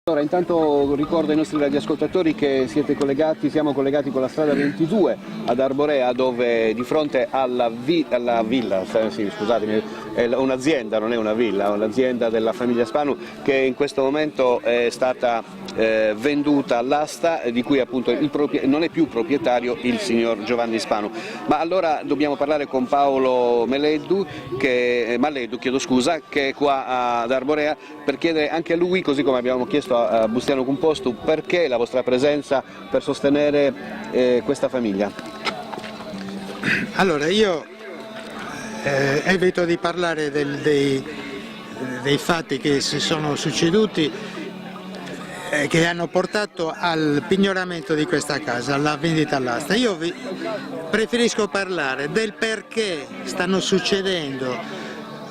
Allora, intanto ricordo ai nostri radioascoltatori che siamo collegati con la strada 22 ad Arborea, dove di fronte alla villa, sì, scusatemi, è un'azienda, non è una villa, è un'azienda della famiglia Spanu che in questo momento è stata venduta all'asta, di cui appunto non è più proprietario il signor Giovanni Spanu. Ma allora dobbiamo parlare con Paolo Malleddu, che è qua ad Arborea, per chiedere anche a lui, così come abbiamo chiesto a Bustiano Cumpostu, perché la vostra presenza per sostenere questa famiglia. Allora, io evito di parlare dei fatti che si sono succeduti, che hanno portato al pignoramento di questa casa, alla vendita all'asta. Io preferisco parlare del perché stanno succedendo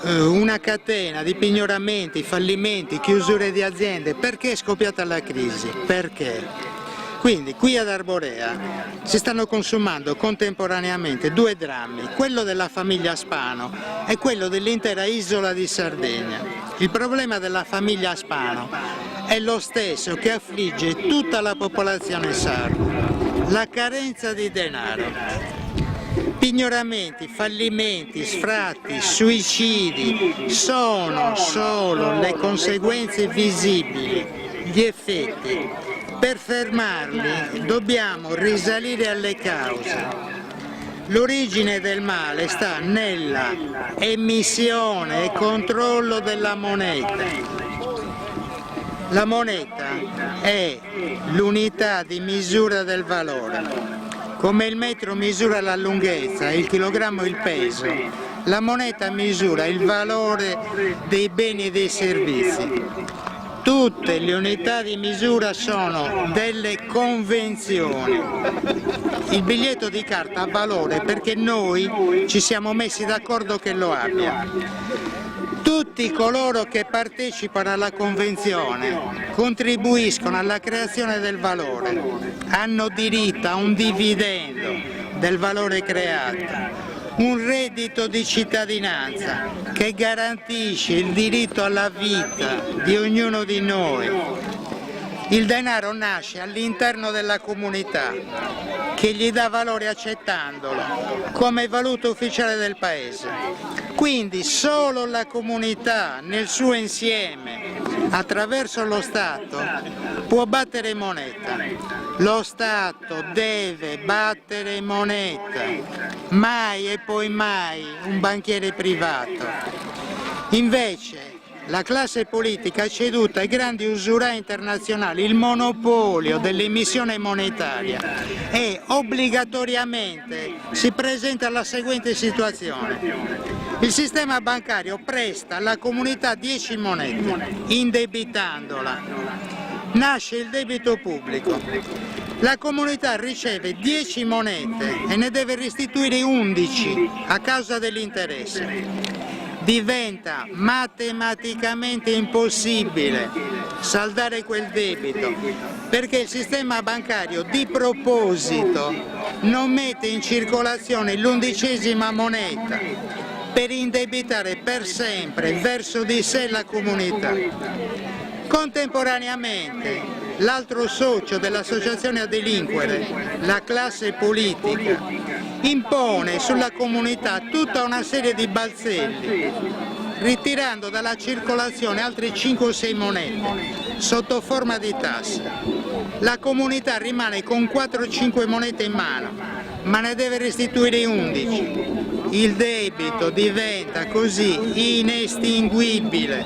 una catena di pignoramenti, fallimenti, chiusure di aziende. Perché è scoppiata la crisi? Perché? Quindi qui ad Arborea si stanno consumando contemporaneamente due drammi, quello della famiglia Spano e quello dell'intera isola di Sardegna. Il problema della famiglia Spano è lo stesso che affligge tutta la popolazione sarda: la carenza di denaro. Pignoramenti, fallimenti, sfratti, suicidi sono solo le conseguenze visibili, gli effetti. Per fermarli dobbiamo risalire alle cause. L'origine del male sta nella emissione e controllo della moneta. La moneta è l'unità di misura del valore. Come il metro misura la lunghezza, il chilogrammo il peso, la moneta misura il valore dei beni e dei servizi. Tutte le unità di misura sono delle convenzioni. Il biglietto di carta ha valore perché noi ci siamo messi d'accordo che lo abbia. Tutti coloro che partecipano alla convenzione contribuiscono alla creazione del valore, hanno diritto a un dividendo del valore creato, un reddito di cittadinanza che garantisce il diritto alla vita di ognuno di noi. Il denaro nasce all'interno della comunità, che gli dà valore accettandolo come valuta ufficiale del paese. Quindi solo la comunità nel suo insieme, attraverso lo Stato, può battere moneta. Lo Stato deve battere moneta, mai e poi mai un banchiere privato. Invece la classe politica ha ceduto ai grandi usurai internazionali il monopolio dell'emissione monetaria e obbligatoriamente si presenta la seguente situazione. Il sistema bancario presta alla comunità 10 monete, indebitandola. Nasce il debito pubblico. La comunità riceve 10 monete e ne deve restituire 11 a causa dell'interesse. Diventa matematicamente impossibile saldare quel debito perché il sistema bancario di proposito non mette in circolazione l'11ª moneta per indebitare per sempre verso di sé la comunità. Contemporaneamente l'altro socio dell'associazione a delinquere, la classe politica, impone sulla comunità tutta una serie di balzelli, ritirando dalla circolazione altre 5 o 6 monete sotto forma di tasse. La comunità rimane con 4 o 5 monete in mano, ma ne deve restituire 11. Il debito diventa così inestinguibile,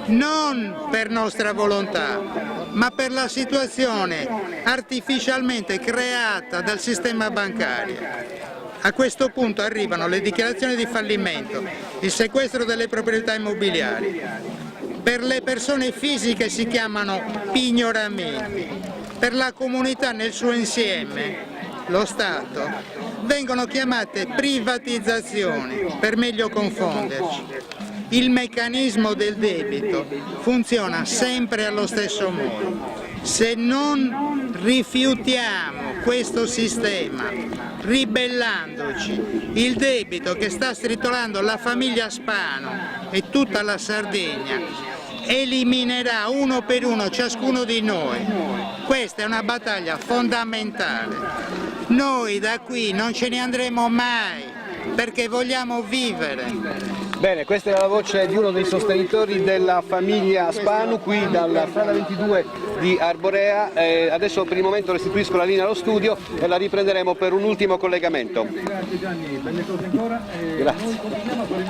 non per nostra volontà, ma per la situazione artificialmente creata dal sistema bancario. A questo punto arrivano le dichiarazioni di fallimento, il sequestro delle proprietà immobiliari. Per le persone fisiche si chiamano pignoramenti, per la comunità nel suo insieme, lo Stato, vengono chiamate privatizzazioni, per meglio confonderci. Il meccanismo del debito funziona sempre allo stesso modo. Se non rifiutiamo questo sistema, ribellandoci, il debito che sta stritolando la famiglia Spano e tutta la Sardegna eliminerà uno per uno ciascuno di noi. Questa è una battaglia fondamentale. Noi da qui non ce ne andremo mai perché vogliamo vivere. Bene, questa è la voce di uno dei sostenitori della famiglia Spanu qui dalla strada 22 di Arborea. Adesso per il momento restituisco la linea allo studio e la riprenderemo per un ultimo collegamento. Grazie Gianni, belle cose ancora. Grazie.